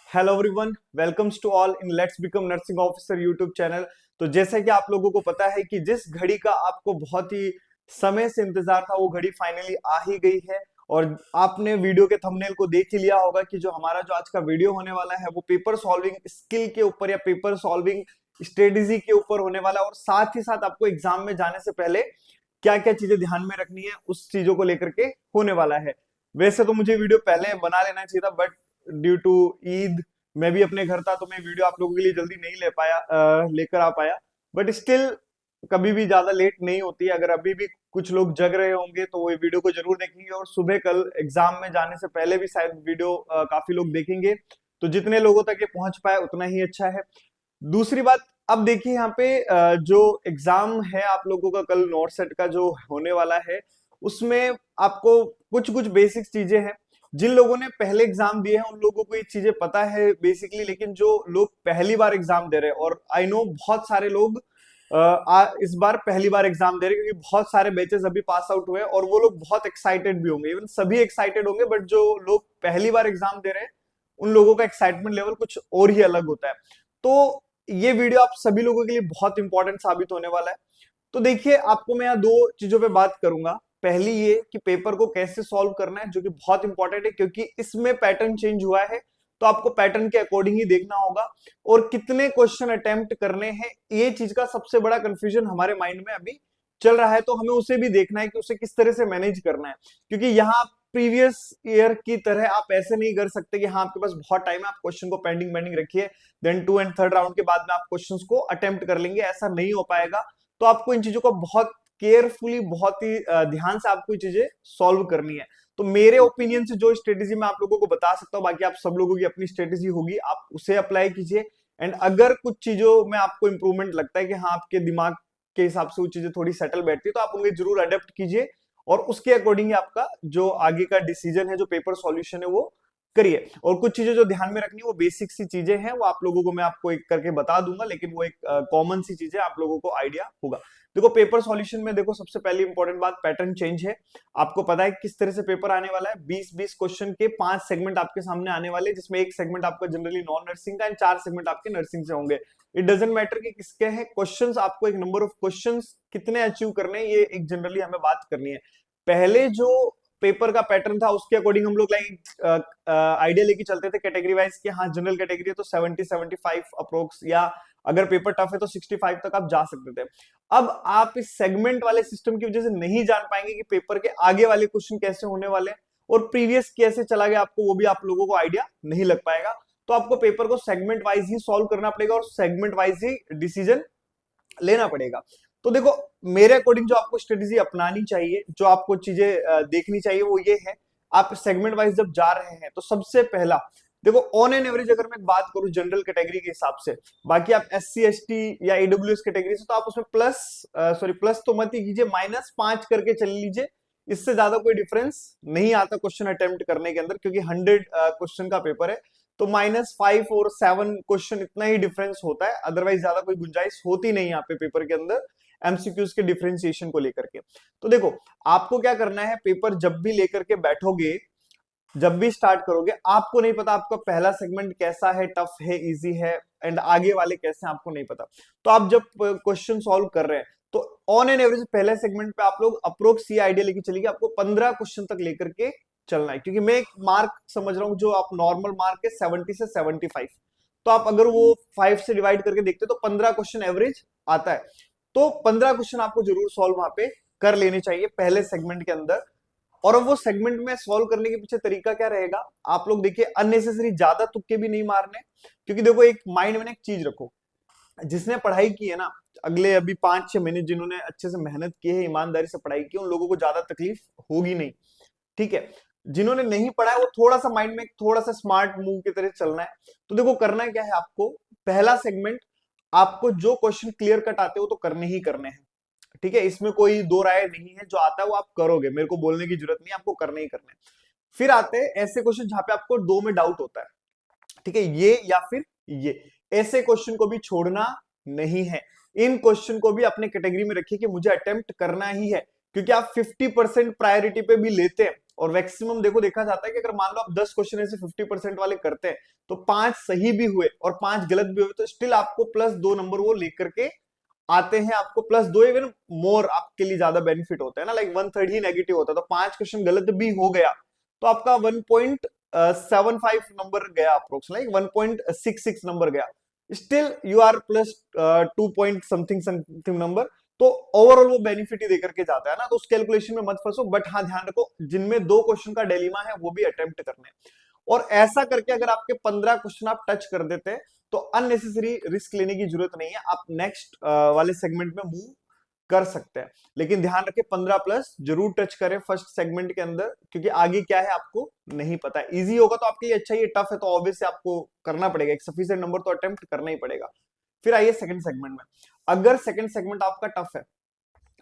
Hello everyone, welcomes to all in let's become nursing officer YouTube channel. तो जैसा कि आप लोगों को पता है कि जिस घड़ी का आपको बहुत ही समय से इंतजार था वो घड़ी फाइनली आ ही गई है। और आपने वीडियो के थंबनेल को देख ही लिया होगा कि जो हमारा जो आज का वीडियो होने वाला है वो पेपर सॉल्विंग स्किल के ऊपर या पेपर सॉल्विंग स्ट्रेटेजी के ऊपर होने वाला है। और साथ ही साथ आपको एग्जाम में जाने से पहले क्या क्या चीजें ध्यान में रखनी है उस चीजों को लेकर के होने वाला है। वैसे तो मुझे वीडियो पहले बना लेना चाहिए था, बट ड्यू टू ईद मैं भी अपने घर था तो मैं वीडियो आप लोगों के लिए जल्दी नहीं लेकर आ पाया। बट स्टिल कभी भी ज्यादा लेट नहीं होती है। अगर अभी भी कुछ लोग जग रहे होंगे तो वो वीडियो को जरूर देखेंगे, और सुबह कल एग्जाम में जाने से पहले भी शायद वीडियो काफी लोग देखेंगे। तो जितने लोगों तक ये पहुंच पाए उतना ही अच्छा है। दूसरी बात, अब देखिए यहाँ पे जो एग्जाम है आप लोगों का कल नॉर्थ सेट का जो होने वाला है, उसमें आपको कुछ कुछ बेसिक चीजें हैं। जिन लोगों ने पहले एग्जाम दिए हैं उन लोगों को ये चीजें पता है बेसिकली, लेकिन जो लोग पहली बार एग्जाम दे रहे हैं, और आई नो बहुत सारे लोग इस बार पहली बार एग्जाम दे रहे हैं क्योंकि बहुत सारे बैचेस अभी पास आउट हुए हैं और वो लोग बहुत एक्साइटेड भी होंगे। इवन सभी एक्साइटेड होंगे, बट जो लोग पहली बार एग्जाम दे रहे हैं उन लोगों का एक्साइटमेंट लेवल कुछ और ही अलग होता है। तो ये वीडियो आप सभी लोगों के लिए बहुत इंपॉर्टेंट साबित होने वाला है। तो देखिए, आपको मैं यहाँ दो चीजों पे बात करूंगा। पहली ये कि पेपर को कैसे सॉल्व करना है, जो कि बहुत इंपॉर्टेंट है क्योंकि इसमें पैटर्न चेंज हुआ है। तो आपको पैटर्न के अकॉर्डिंग ही देखना होगा, और कितने क्वेश्चन अटेम्प्ट करने हैं ये चीज का सबसे बड़ा कंफ्यूजन हमारे माइंड में अभी चल रहा है। तो हमें उसे भी देखना है कि उसे किस तरह से मैनेज करना है, क्योंकि यहाँ प्रीवियस ईयर की तरह आप ऐसे नहीं कर सकते कि हाँ आपके पास बहुत टाइम है, आप क्वेश्चन को पेंडिंग पेंडिंग रखिए, देन 2 एंड 3rd राउंड के बाद में आप क्वेश्चंस को अटेम्प्ट कर लेंगे। ऐसा नहीं हो पाएगा। तो आपको इन चीजों को बहुत केयरफुली, बहुत ही ध्यान से आपको ये चीजें सॉल्व करनी है। तो मेरे ओपिनियन से जो स्ट्रेटेजी मैं आप लोगों को बता सकता हूँ, बाकी आप सब लोगों की अपनी स्ट्रेटेजी होगी, आप उसे अप्लाई कीजिए। एंड अगर कुछ चीजों में आपको इंप्रूवमेंट लगता है कि हाँ आपके दिमाग के हिसाब से वो चीजें थोड़ी सेटल बैठती है, तो आप उन्हें जरूर अडेप्ट कीजिए, और उसके अकॉर्डिंग आपका जो आगे का डिसीजन है, जो पेपर सॉल्यूशन है, वो करिए। और कुछ चीजें जो ध्यान में रखनी है वो बेसिक सी चीजें हैं, वो आप लोगों को मैं आपको एक करके बता दूंगा, लेकिन वो एक कॉमन सी चीजें आप लोगों को आइडिया होगा। देखो, पेपर सॉल्यूशन में देखो सबसे पहली इंपॉर्टेंट बात पैटर्न चेंज है। आपको पता है किस तरह से पेपर आने वाला है। 20-20 क्वेश्चन के 5 सेगमेंट आपके सामने आने वाले हैं, जिसमें एक सेगमेंट आपका जनरली नॉन नर्सिंग का एंड 4 सेगमेंट आपके नर्सिंग से होंगे। इट डजेंट मैटर कि किसके हैं क्वेश्चंस, आपको एक नंबर ऑफ क्वेश्चंस कितने अचीव करने हैं ये एक जनरली हमें बात करनी है। पहले जो पेपर का पैटर्न था उसके अकॉर्डिंग हम लोग लाइक आइडिया लेके चलते थे कैटेगरी वाइज कि हाँ जनरल कैटेगरी है तो 70-75 अप्रोक्स, या अगर पेपर टफ है तो 65 तक आप जा सकते थे। अब आप इस सेगमेंट वाले सिस्टम की वजह से नहीं जान पाएंगे कि पेपर के आगे वाले क्वेश्चन कैसे होने वाले हैं, और प्रीवियस कैसे चला गया आपको वो भी आप लोगों को आइडिया नहीं लग पाएगा। तो आपको पेपर को सेगमेंट वाइज ही सॉल्व करना पड़ेगा और सेगमेंट वाइज ही डिसीजन लेना पड़ेगा। तो देखो, मेरे अकॉर्डिंग जो आपको स्ट्रेटेजी अपनानी चाहिए, जो आपको चीजें देखनी चाहिए, वो ये है। आप सेगमेंट वाइज जब जा रहे हैं तो सबसे पहला देखो, ऑन एन एवरेज अगर मैं बात करूं जनरल कैटेगरी के हिसाब से, बाकी आप SC ST या AWS कैटेगरी से, तो आप उसमें प्लस तो मत ही कीजिए, -5 करके चल लीजिए। इससे ज्यादा कोई डिफरेंस नहीं आता क्वेश्चन अटेम्प्ट करने के अंदर, क्योंकि 100 क्वेश्चन का पेपर है। तो -5 और 7 क्वेश्चन इतना ही डिफरेंस होता है, अदरवाइज ज्यादा कोई गुंजाइश होती नहीं यहाँ पे पेपर के अंदर MCQs के डिफरेंशिएशन को लेकर के। तो देखो, आपको क्या करना है, पेपर जब भी लेकर के बैठोगे, जब भी स्टार्ट करोगे, आपको नहीं पता आपका पहला सेगमेंट कैसा है, टफ है, इजी है, एंड आगे वाले कैसे हैं, आपको नहीं पता। तो आप जब क्वेश्चन सॉल्व कर रहे हैं तो ऑन एन एवरेज पहले सेगमेंट पे आप लोग अप्रोक्स ये आइडिया लेके चलिए आपको 15 क्वेश्चन तक लेकर के चलना है, क्योंकि मैं एक मार्क समझ रहा हूं जो आप नॉर्मल मार्क है 70 से 75। तो आप अगर वो 5 से डिवाइड करके देखते तो 15 क्वेश्चन एवरेज आता है। तो 15 क्वेश्चन आपको जरूर सॉल्व वहां पे कर लेने चाहिए पहले सेगमेंट के अंदर। और अब वो सेगमेंट में सॉल्व करने के पीछे तरीका क्या रहेगा, आप लोग देखिए, अननेसेसरी ज्यादा तुक्के भी नहीं मारने। क्योंकि देखो, एक माइंड में एक चीज रखो, जिसने पढ़ाई की है ना, अगले अभी 5-6 महीने जिन्होंने अच्छे से मेहनत की है, ईमानदारी से पढ़ाई की है, उन लोगों को ज्यादा तकलीफ होगी नहीं। ठीक है, जिन्होंने नहीं पढ़ा है वो थोड़ा सा माइंड में थोड़ा सा स्मार्ट मूव की तरह चलना है। तो देखो, करना क्या है आपको, पहला सेगमेंट आपको जो क्वेश्चन क्लियर कट आते हो तो करने ही करने हैं। ठीक है, इसमें कोई दो राय नहीं है, जो आता है वो आप करोगे, मेरे को बोलने की जरूरत नहीं है, आपको करने ही करने हैं। फिर आते हैं ऐसे क्वेश्चन जहां पे आपको दो में डाउट होता है, ठीक है, ये या फिर ये, ऐसे क्वेश्चन को भी छोड़ना नहीं है। इन क्वेश्चन को भी अपने कैटेगरी में रखिए कि मुझे अटेम्प्ट करना ही है, क्योंकि आप 50% प्रायोरिटी पे भी लेते हैं और मैक्सिमम देखो देखा जाता है कि अगर मान लो आप 10 क्वेश्चन ऐसे 50% वाले करते हैं तो 5 सही भी हुए और 5 गलत भी हुए तो स्टिल आपको +2 नंबर वो लेकर के आते हैं, आपको +2 इवन मोर आपके लिए ज्यादा बेनिफिट होता है ना, लाइक 1/3 ही नेगेटिव होता है, तो 5 क्वेश्चन गलत भी हो गया तो आपका 1.75 नंबर गया, अप्रोक्स लाइक 1.66 नंबर गया, still you are +2 point something something number. तो ओवरऑल वो बेनिफिट ही देकर के जाता है ना, तो उस कैलकुलेशन में मत फंसो, बट हाँ ध्यान रखो जिनमें 2 क्वेश्चन का डिलेमा है वो भी अटेम्प्ट करने हैं। और ऐसा करके अगर आपके 15 क्वेश्चन आप टच कर देते हैं तो अननेसेसरी रिस्क लेने की जरूरत नहीं है, आप नेक्स्ट वाले सेगमेंट में मूव कर सकते हैं। लेकिन ध्यान रखें 15 प्लस जरूर टच करें फर्स्ट सेगमेंट के अंदर, क्योंकि आगे क्या है आपको नहीं पता है। इजी होगा तो आपके लिए अच्छा ही, टफ है तो ऑब्वियसली आपको करना पड़ेगा, एक सफिशिएंट नंबर तो अटेम्प्ट करना ही पड़ेगा। फिर आइए सेकंड सेगमेंट में। अगर सेकंड सेगमेंट आपका टफ है,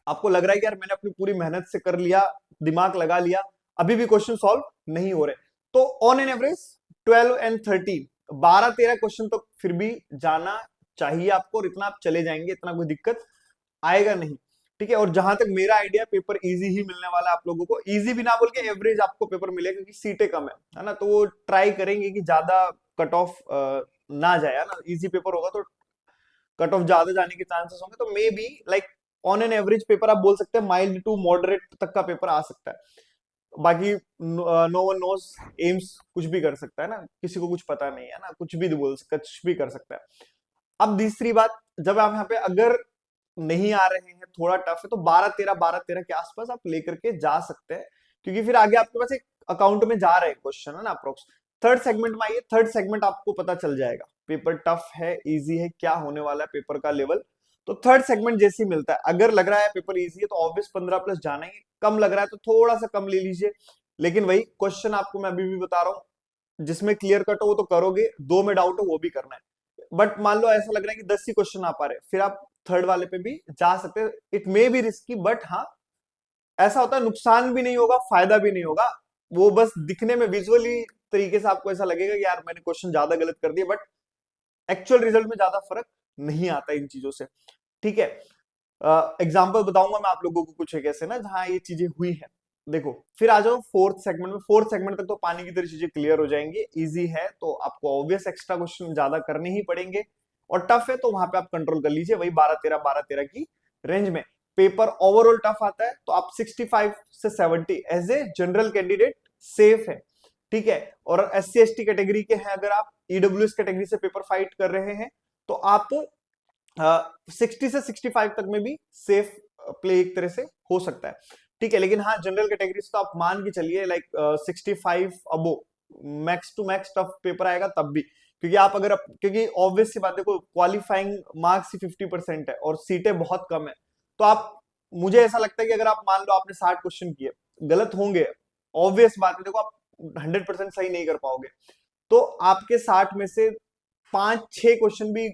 आपको लग रहा है कि यार मैंने अपनी पूरी मेहनत से कर लिया, दिमाग लगा लिया, अभी भी क्वेश्चन सॉल्व नहीं हो रहे, तो on an average 12 and 13 12-13 question तो फिर भी जाना चाहिए आपको, और इतना आप चले जाएंगे, इतना कोई दिक्कत आएगा नहीं। ठीक है, और जहां तक मेरा आइडिया, पेपर इजी ही मिलने वाला है आप लोगों को, इजी भी ना बोल के एवरेज आपको पेपर मिलेगा, क्योंकि सीटें कम है ना, तो वो ट्राई करेंगे कि ज्यादा कट ऑफ ना जाए, है ना, इजी पेपर होगा तो कट ऑफ ज्यादा जाने के चांसेस होंगे, तो may be like on an average paper आप बोल सकते हैं माइल्ड टू मॉडरेट तक का पेपर आ सकता है। बाकी नो वन नोज, एम्स कुछ भी कर सकता है ना, किसी को कुछ पता नहीं है ना, कुछ भी बोल सकता, कुछ भी कर सकता है। अब तीसरी बात, जब आप यहाँ पे अगर नहीं आ रहे हैं, थोड़ा टफ है, तो 12-13 के आसपास आप लेकर के जा सकते हैं, क्योंकि फिर आगे आपके पास एक अकाउंट में जा रहे हैं क्वेश्चन, है ना, अप्रोक्स। थर्ड सेगमेंट में आइए, थर्ड सेगमेंट आपको पता चल जाएगा पेपर टफ है इजी है, क्या होने वाला है पेपर का लेवल। तो थर्ड सेगमेंट जैसे ही मिलता है, अगर लग रहा है पेपर इजी है तो ऑब्वियस 15 प्लस जाना ही, कम लग रहा है तो थोड़ा सा कम ले लीजिए, लेकिन वही क्वेश्चन आपको मैं अभी भी बता रहा हूँ, जिसमें क्लियर कट हो वो तो करोगे, 2 में डाउट हो वो भी करना है। बट मान लो ऐसा लग रहा है कि 10 ही क्वेश्चन आ पा रहे, फिर आप थर्ड वाले पे भी जा सकते हैं। It may be risky, but हाँ ऐसा होता है, नुकसान भी नहीं होगा फायदा भी नहीं होगा, वो बस दिखने में विजुअली तरीके से आपको ऐसा लगेगा कि यार मैंने क्वेश्चन ज्यादा गलत कर दिया, बट एक्चुअल रिजल्ट में ज्यादा फर्क नहीं आता इन चीजों से। ठीक है, एग्जाम्पल बताऊंगा मैं आप लोगों को कुछ एक ऐसे ना जहां ये चीजें हुई है। देखो फिर आ जाओ फोर्थ सेगमेंट में, फोर्थ सेगमेंट तक तो पानी की तरह चीजें क्लियर हो जाएंगी, इजी है तो आपको ऑब्वियस एक्स्ट्रा क्वेश्चन ज्यादा करने ही पड़ेंगे, और टफ है तो वहां पे आप कंट्रोल कर लीजिए, वही 12-13 की रेंज में। पेपर ओवरऑल टफ आता है तो आप 65 से 70 as a general candidate safe है। ठीक है, और SC ST कैटेगरी के हैं, अगर आप EWS कैटेगरी से पेपर फाइट कर रहे हैं तो आप 60 से 65 तक में भी सेफ प्ले एक तरह से हो सकता है। ठीक है, लेकिन हाँ जनरल कैटेगरी से तो आप मान के चलिए like 65 above max to max tough paper आएगा तब भी, क्योंकि आप अगर क्योंकि ऑब्वियस सी बात है, क्वालिफाइंग मार्क्स ही 50% है और सीटें बहुत कम है, तो आप, मुझे ऐसा लगता है कि अगर आप मान लो आपने 60 क्वेश्चन किए, गलत होंगे, ऑब्वियस बात है, देखो आप 100% सही नहीं कर पाओगे, तो आपके 60 में से 5-6 क्वेश्चन भी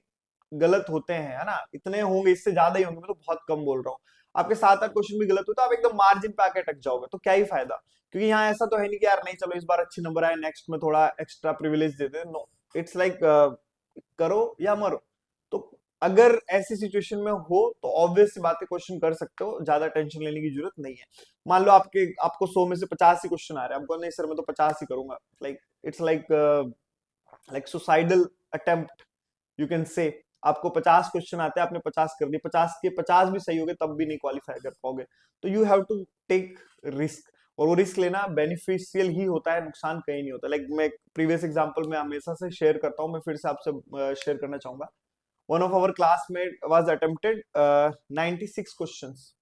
गलत होते हैं, है ना, इतने होंगे, इससे ज्यादा ही होंगे, मैं तो बहुत कम बोल रहा हूँ, आपके 7-8 क्वेश्चन भी गलत होते, आप एकदम मार्जिन पे आके अटक जाओगे, तो क्या ही फायदा। क्योंकि यहाँ ऐसा तो है नहीं कि यार नहीं चलो इस बार अच्छे नंबर आए, नेक्स्ट में थोड़ा एक्स्ट्रा प्रिविलेज दे दे, नो, इट्स लाइक करो या मरो। तो अगर ऐसी सिचुएशन में हो तो ऑब्वियस बात है क्वेश्चन कर सकते हो, ज्यादा टेंशन लेने की जरूरत नहीं है। मान लो आपको 100 में से 50 ही क्वेश्चन आ रहे हैं, आपको नहीं सर मैं तो 50 ही करूंगा, like it's like suicidal attempt you can say. आपको 50 क्वेश्चन आते हैं, आपने 50 कर दिए, 50 के 50 भी सही हो गए तब भी नहीं क्वालिफाई कर पाओगे, तो you have to take risk, और वो रिस्क लेना बेनिफिशियल ही होता है, नुकसान कहीं नहीं होता। लाइक मैं प्रीवियस एग्जांपल में हमेशा से शेयर करता हूं, मैं फिर से आपसे शेयर करना चाहूंगा। One of our classmate was attempted 96 questions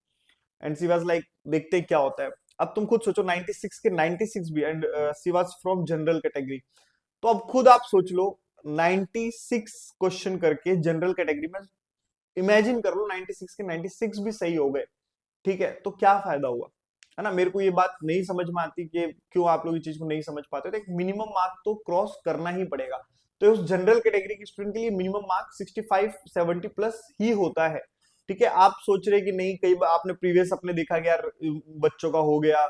and she was like देखते हैं क्या होता है। अब तुम खुद सोचो 96 के 96 भी, and she was from general category, तो अब खुद आप सोच लो 96 क्वेश्चन करके जनरल कैटेगरी में, इमेजिन कर लो 96 के 96 भी सही हो गए, ठीक है, तो क्या फायदा हुआ, है ना। मेरे को ये बात नहीं समझ में आती कि क्यों आप लोग इस चीज को नहीं समझ पाते, तो एक मिनिमम मार्क तो क्रॉस करना ही पड़ेगा। तो उस जनरल कैटेगरी के स्टूडेंट के लिए मिनिमम मार्क 65-70 प्लस ही होता है। ठीक है, आप सोच रहे कि नहीं, कई बार आपने प्रीवियस अपने देखा कि यार बच्चों का हो गया,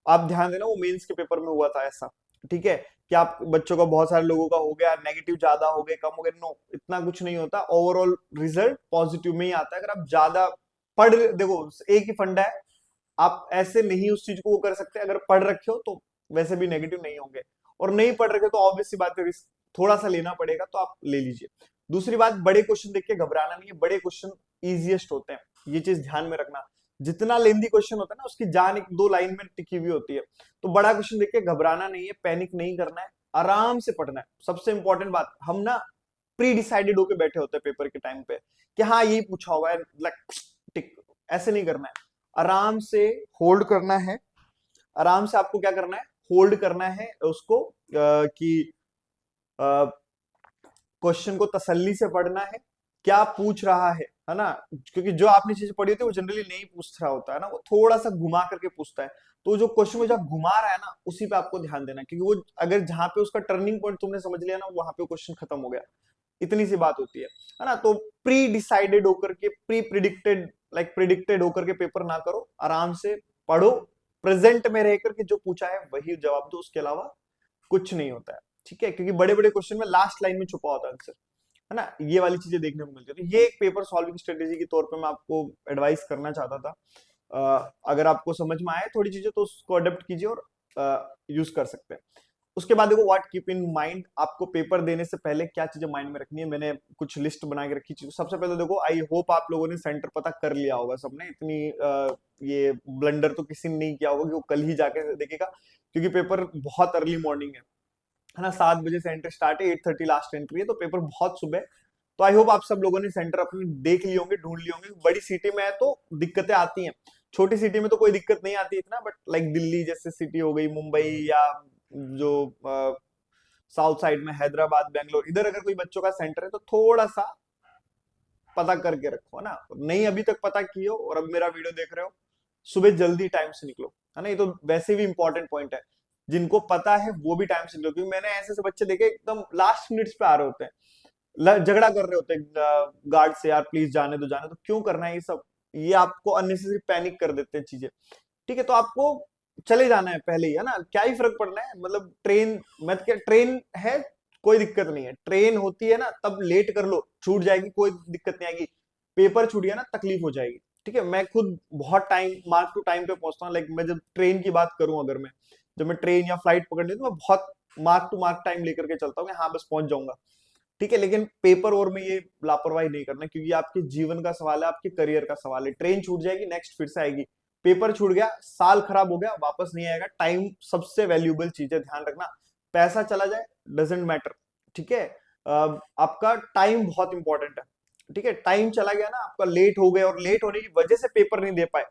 आप ध्यान देना वो मेंस के पेपर में हुआ था ऐसा, ठीक है, कि आप बच्चों का बहुत सारे लोगों का हो गया, नेगेटिव ज्यादा हो गए, कम हो गए, नो, इतना कुछ नहीं होता, ओवरऑल रिजल्ट पॉजिटिव में ही आता है। अगर आप ज्यादा देखो एक ही फंडा है, आप ऐसे नहीं उस चीज को वो कर सकते। अगर पढ़ रखे हो तो वैसे भी नेगेटिव नहीं होंगे, और नहीं पढ़ रखे तो ऑब्वियस सी बात है रिस्क थोड़ा सा लेना पड़ेगा, तो आप ले लीजिए। दूसरी बात, बड़े क्वेश्चन देख के घबराना नहीं है, बड़े क्वेश्चन इजिएस्ट होते हैं, ये चीज ध्यान में रखना। जितना लेंदी क्वेश्चन होता है ना, उसकी जान एक दो लाइन में टिकी हुई होती है। तो बड़ा क्वेश्चन देख के घबराना नहीं है, पैनिक नहीं करना है, आराम से पढ़ना है। सबसे इंपॉर्टेंट बात, हम ना प्री डिसाइडेड होके बैठे होते हैं पेपर के टाइम पे कि हाँ यही पूछा होगा, टिक, ऐसे नहीं करना है। आराम से होल्ड करना है, आराम से आपको क्या करना है, होल्ड करना है उसको, कि क्वेश्चन को तसल्ली से पढ़ना है, क्या पूछ रहा है ना। क्योंकि जो आपने चीज पढ़ी होती है वो जनरली नहीं पूछ रहा होता है ना, वो थोड़ा सा घुमा करके पूछता है। तो जो क्वेश्चन को जब घुमा रहा है ना, उसी पे आपको ध्यान देना है, क्योंकि वो अगर जहां पे उसका टर्निंग पॉइंट तुमने समझ लिया ना, वहां पे क्वेश्चन खत्म हो गया। इतनी सी बात होती है ना। तो प्री डिसाइडेड होकर के, प्री प्रिडिक्टेड, लाइक प्रिडिक्टेड होकर के पेपर ना करो, आराम से पढ़ो, प्रेजेंट में रह करके जो पूछा है वही जवाब दो, उसके अलावा कुछ नहीं होता है। ठीक है, क्योंकि बड़े बड़े क्वेश्चन में लास्ट लाइन में छुपा होता है आंसर, है ना, ये वाली चीजें देखने को मिलती है। तो ये एक पेपर सॉल्विंग स्ट्रेटेजी के तौर पे मैं आपको एडवाइस करना चाहता था। अगर आपको समझ में आए थोड़ी चीजें तो उसको अडेप्ट कीजिए और यूज कर सकते हैं। उसके बाद देखो, व्हाट कीप इन माइंड, आपको पेपर देने से पहले क्या चीजें माइंड में रखनी है, मैंने कुछ लिस्ट बना के रखी चीजें। सबसे पहले देखो, आई होप आप लोगों ने सेंटर पता कर लिया होगा सबने, इतनी ये ब्लंडर तो किसी ने नहीं किया होगा कि वो कल ही जाके देखेगा, क्योंकि पेपर बहुत अर्ली मॉर्निंग है ना, 7 बजे सेंटर स्टार्ट है, 8:30 लास्ट एंट्री है, तो पेपर बहुत सुबह है। तो आई होप आप सब लोगों ने सेंटर अपने देख लिए होंगे, ढूंढ लिए होंगे। बड़ी सिटी में है तो दिक्कतें आती हैं, छोटी सिटी में तो कोई दिक्कत नहीं आती इतना, बट लाइक दिल्ली जैसे सिटी हो गई, मुंबई, या जो साउथ साइड में हैदराबाद, बेंगलोर, इधर अगर कोई बच्चों का सेंटर है तो थोड़ा सा पता करके रखो, है ना। नहीं अभी तक पता किए हो और अब मेरा वीडियो देख रहे हो, सुबह जल्दी टाइम से निकलो, है ना। ये तो वैसे भी इंपॉर्टेंट पॉइंट है, जिनको पता है वो भी टाइम से निकलो, क्योंकि मैंने ऐसे ऐसे बच्चे देखे एकदम लास्ट मिनट्स पे आ रहे होते हैं, झगड़ा कर रहे होते हैं गार्ड से, यार प्लीज जाने दो जाने दो, क्यों करना है ये सब, ये आपको अननेसेसरी पैनिक कर देते हैं चीजें। ठीक है, तो आपको चले जाना है पहले ही, है ना, क्या ही फर्क पड़ना है, मतलब ट्रेन, मत क्या, ट्रेन है कोई दिक्कत नहीं है, ट्रेन होती है ना तब लेट कर लो, छूट जाएगी, कोई दिक्कत नहीं आएगी। पेपर छूट गया ना तकलीफ हो जाएगी। ठीक है, मैं खुद बहुत टाइम मार्क टू टाइम पे पहुंचता हूँ, लाइक मैं जब ट्रेन की बात करूं, अगर मैं जब मैं ट्रेन या फ्लाइट पकड़नी है तो मैं बहुत मार्क टू मार्क टाइम लेकर के चलता हूँ कि हाँ बस पहुंच जाऊंगा। ठीक है, लेकिन पेपर और में ये लापरवाही नहीं करना, क्योंकि आपके जीवन का सवाल है, आपके करियर का सवाल है। ट्रेन छूट जाएगी, नेक्स्ट फिर से आएगी, पेपर छूट गया, साल खराब हो गया, वापस नहीं आएगा। टाइम सबसे वैल्यूएबल चीज है, ध्यान रखना। पैसा चला जाए डजेंट मैटर, ठीक है, आपका टाइम बहुत इंपॉर्टेंट है। ठीक है, टाइम चला गया ना, आपका लेट हो गया और लेट होने की वजह से पेपर नहीं दे पाए,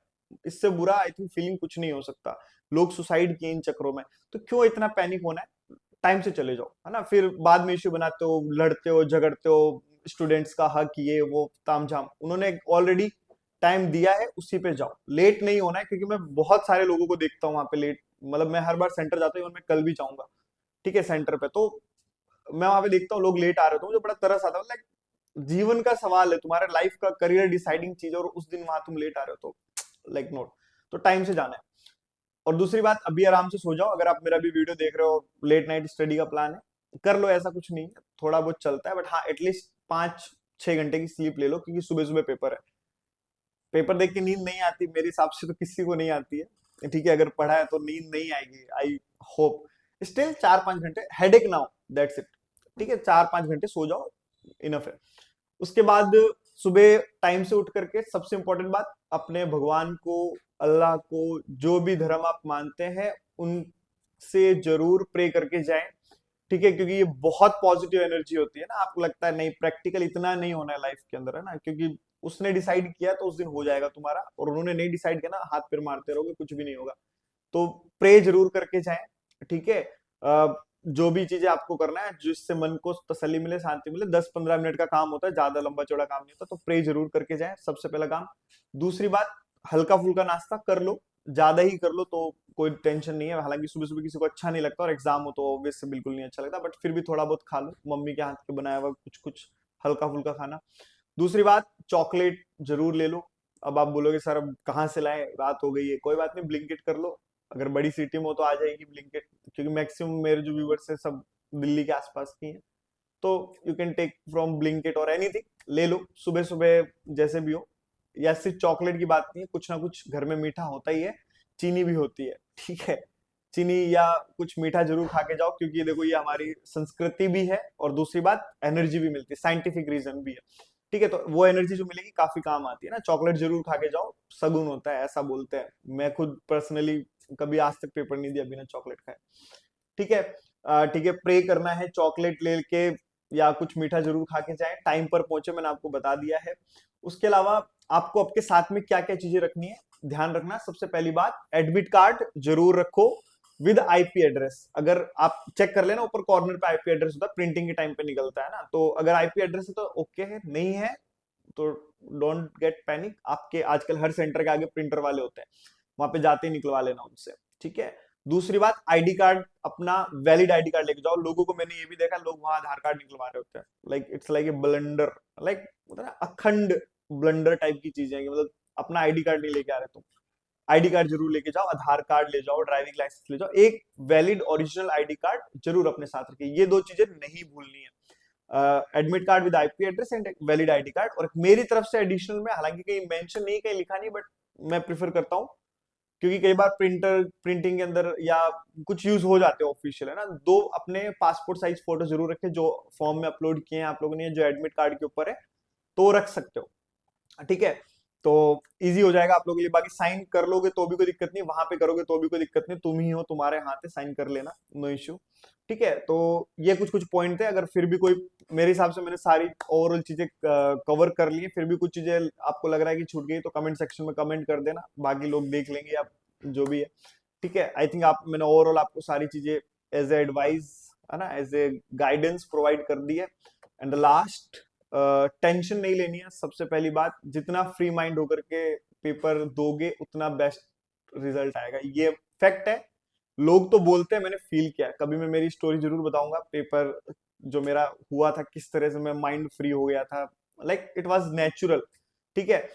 इससे बुरा आई थिंक फीलिंग कुछ नहीं हो सकता। लोग सुसाइड किए इन चक्रों में, तो क्यों इतना पैनिक होना है, टाइम से चले जाओ, है ना। फिर बाद में इश्यू बनाते हो, लड़ते हो, झगड़ते हो, स्टूडेंट्स का हक, ये वो तामझाम, उन्होंने ऑलरेडी टाइम दिया है, उसी पे जाओ, लेट नहीं होना है। क्योंकि मैं बहुत सारे लोगों को देखता हूँ वहां पे लेट, मतलब मैं हर बार सेंटर जाता हूँ और मैं कल भी जाऊंगा, ठीक है, सेंटर पे, तो मैं वहां पे देखता हूँ लोग लेट आ रहे थे, मुझे बड़ा तरस आता है, लाइक जीवन का सवाल है, तुम्हारे लाइफ का करियर डिसाइडिंग चीज है, और उस दिन वहां तुम लेट आ रहे हो, तो लाइक नोट, तो टाइम से जाना है। और दूसरी बात, अभी आराम से सो जाओ, अगर आप मेरा भी वीडियो देख रहे हो, लेट नाइट स्टडी का प्लान है, कर लो, ऐसा कुछ नहीं है, थोड़ा बहुत चलता है, बट हाँ एटलीस्ट 5-6 घंटे की स्लीप ले लो, क्योंकि सुबह सुबह पेपर है। पेपर देख के नींद नहीं आती, मेरे हिसाब से तो किसी को नहीं आती है, ठीक है, अगर पढ़ा है तो नींद नहीं आएगी, आई होप। स्टिल 4-5 घंटे हेडेक ना हो, दैट्स इट। ठीक है, 4-5 घंटे सो जाओ, इनफ है। उसके बाद सुबह टाइम से उठ करके, सबसे इंपॉर्टेंट बात, अपने भगवान को, अल्लाह को, जो भी धर्म आप मानते हैं उनसे जरूर प्रे करके जाएं। ठीक है, क्योंकि ये बहुत पॉजिटिव एनर्जी होती है ना, आपको लगता है नहीं प्रैक्टिकल इतना नहीं होना है लाइफ के अंदर, है ना, क्योंकि उसने डिसाइड किया तो उस दिन हो जाएगा तुम्हारा, और उन्होंने नहीं डिसाइड किया ना, हाथ पैर मारते रहोगे, कुछ भी नहीं होगा। तो प्रे जरूर करके जाएं। ठीक है, जो भी चीजें आपको करना है, जिससे मन को तसल्ली मिले, शांति मिले, 10-15 मिनट का काम होता है, ज्यादा लंबा चौड़ा काम नहीं होता, तो प्रे जरूर करके जाएं, सबसे पहला काम। दूसरी बात, हल्का फुल्का नाश्ता कर लो, ज्यादा ही कर लो तो कोई टेंशन नहीं है, हालांकि सुबह सुबह किसी को अच्छा नहीं लगता, और एग्जाम हो तो ऑब्वियस से बिल्कुल नहीं अच्छा लगता, बट फिर भी थोड़ा बहुत खा लो, मम्मी के हाथ के बनाया हुआ कुछ कुछ हल्का फुल्का खाना। दूसरी बात, चॉकलेट जरूर ले लो। अब आप बोलोगे सर अब कहाँ से लाए, रात हो गई है, कोई बात नहीं, ब्लिंकिट कर लो, अगर बड़ी सिटी में हो तो आ जाएगी ब्लिंकिट, क्योंकि मैक्सिमम मेरे जो व्यूवर्स है सब दिल्ली के आसपास की हैं, तो you can take from Blinkit और एनीथिंग, ले लो सुबह सुबह जैसे भी हो। या सिर्फ चॉकलेट की बात नहीं है, कुछ ना कुछ घर में मीठा होता ही है, चीनी भी होती है, ठीक है। चीनी या कुछ मीठा जरूर खा के जाओ, क्योंकि देखो ये हमारी संस्कृति भी है, और दूसरी बात एनर्जी भी मिलती है, साइंटिफिक रीजन भी है, ठीक है। तो वो एनर्जी जो मिलेगी काफी काम आती है ना, चॉकलेट जरूर खा के जाओ, सगुन होता है ऐसा बोलते हैं। मैं खुद पर्सनली कभी आज तक पेपर नहीं दिया बिना चॉकलेट खाए, ठीक है। ठीक है, प्रे करना है, चॉकलेट लेके या कुछ मीठा जरूर खा के जाए, टाइम पर पहुंचे, मैंने आपको बता दिया है। उसके अलावा आपको आपके साथ में क्या क्या चीजें रखनी है, ध्यान रखना। सबसे पहली बात, एडमिट कार्ड जरूर रखो विद आईपी एड्रेस। अगर आप चेक कर लेना ऊपर कॉर्नर पे आईपी एड्रेस होता है, प्रिंटिंग के टाइम पे निकलता है ना, तो अगर आईपी एड्रेस है तो ओके है, नहीं है तो डोंट गेट पैनिक। आपके आजकल हर सेंटर के आगे प्रिंटर वाले होते हैं, वहां पे जाते ही निकलवा लेना उनसे, ठीक है। दूसरी बात, आईडी कार्ड अपना वैलिड आईडी कार्ड लेके जाओ। लोगों को मैंने ये भी देखा, लोग वहां आधार कार्ड निकलवा रहे होते हैं, like it's like a blunder, like मतलब अखंड ब्लंडर टाइप की चीजें हैं कि मतलब अपना आईडी कार्ड नहीं लेके आ रहे तुम। आईडी कार्ड जरूर लेके जाओ, आधार कार्ड ले जाओ, ड्राइविंग लाइसेंस ले जाओ, एक वैलिड ओरिजिनल आईडी कार्ड जरूर अपने साथ रखिए। ये दो चीजें नहीं भूलनी है, admit card with IP address and valid ID card. और मेरी तरफ से एडिशनल में, हालांकि कहीं मेंशन नहीं, कहीं लिखा नहीं, बट मैं प्रिफर करता हूँ, क्योंकि कई बार प्रिंटिंग के अंदर या कुछ यूज हो जाते हैं ऑफिशियल, है ना, दो अपने पासपोर्ट साइज फोटो जरूर रखें, जो फॉर्म में अपलोड किए हैं आप लोगों ने, जो एडमिट कार्ड के ऊपर है, तो रख सकते हो, ठीक है। तो इजी हो जाएगा आप लोगों के लिए। बाकी साइन कर लोगे तो भी कोई दिक्कत नहीं, वहां पे करोगे तो भी कोई दिक्कत नहीं, तुम ही हो, तुम्हारे हाथ है, साइन कर लेना, नो इश्यू, ठीक है। तो ये कुछ कुछ पॉइंट थे, अगर फिर भी कोई, मेरे हिसाब से मैंने सारी ओवरऑल चीजें कवर कर ली, फिर भी कुछ चीजें आपको लग रहा है कि छूट गई तो कमेंट सेक्शन में कमेंट कर देना, बाकी लोग देख लेंगे आप जो भी है, ठीक है। आई थिंक आप, मैंने ओवरऑल आपको सारी चीजें एज ए एडवाइस, है ना, एज ए गाइडेंस प्रोवाइड कर दी है। एंड द लास्ट, टेंशन नहीं लेनी है, सबसे पहली बात, जितना फ्री माइंड होकर के पेपर दोगे उतना बेस्ट रिजल्ट आएगा, ये फैक्ट है। लोग तो बोलते हैं, मैंने फील किया, कभी मैं मेरी स्टोरी जरूर बताऊंगा, पेपर जो मेरा हुआ था, किस तरह से मैं माइंड फ्री हो गया था, लाइक इट वाज नेचुरल, ठीक है।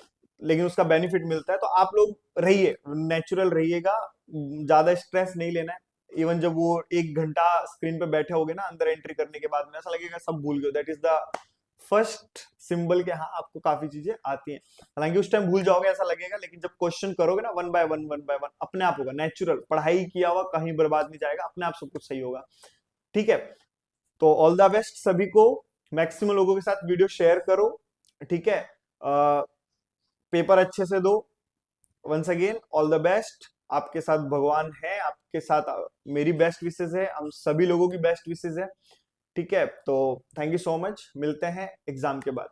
लेकिन उसका बेनिफिट मिलता है, तो आप लोग रहिए, नेचुरल रहिएगा, ज्यादा स्ट्रेस नहीं लेना है। इवन जब वो 1 घंटा स्क्रीन पे बैठे होगे ना, अंदर एंट्री करने के बाद में ऐसा लगेगा सब भूल गए, that is the first symbol के, हाँ आपको काफी चीजें आती हैं, हालांकि उस टाइम भूल जाओगे ऐसा लगेगा, लेकिन जब क्वेश्चन करोगे ना, वन बाय वन अपने आप होगा, नेचुरल, पढ़ाई किया हुआ कहीं बर्बाद नहीं जाएगा, अपने आप सब कुछ सही होगा, ठीक है। तो ऑल द बेस्ट सभी को, मैक्सिमम लोगों के साथ वीडियो शेयर करो, ठीक है। पेपर अच्छे से दो, once again all the best, आपके साथ भगवान है, आपके साथ मेरी बेस्ट विशेष है, हम सभी लोगों की बेस्ट विशेष है, ठीक है। तो थैंक यू सो मच, मिलते हैं एग्जाम के बाद।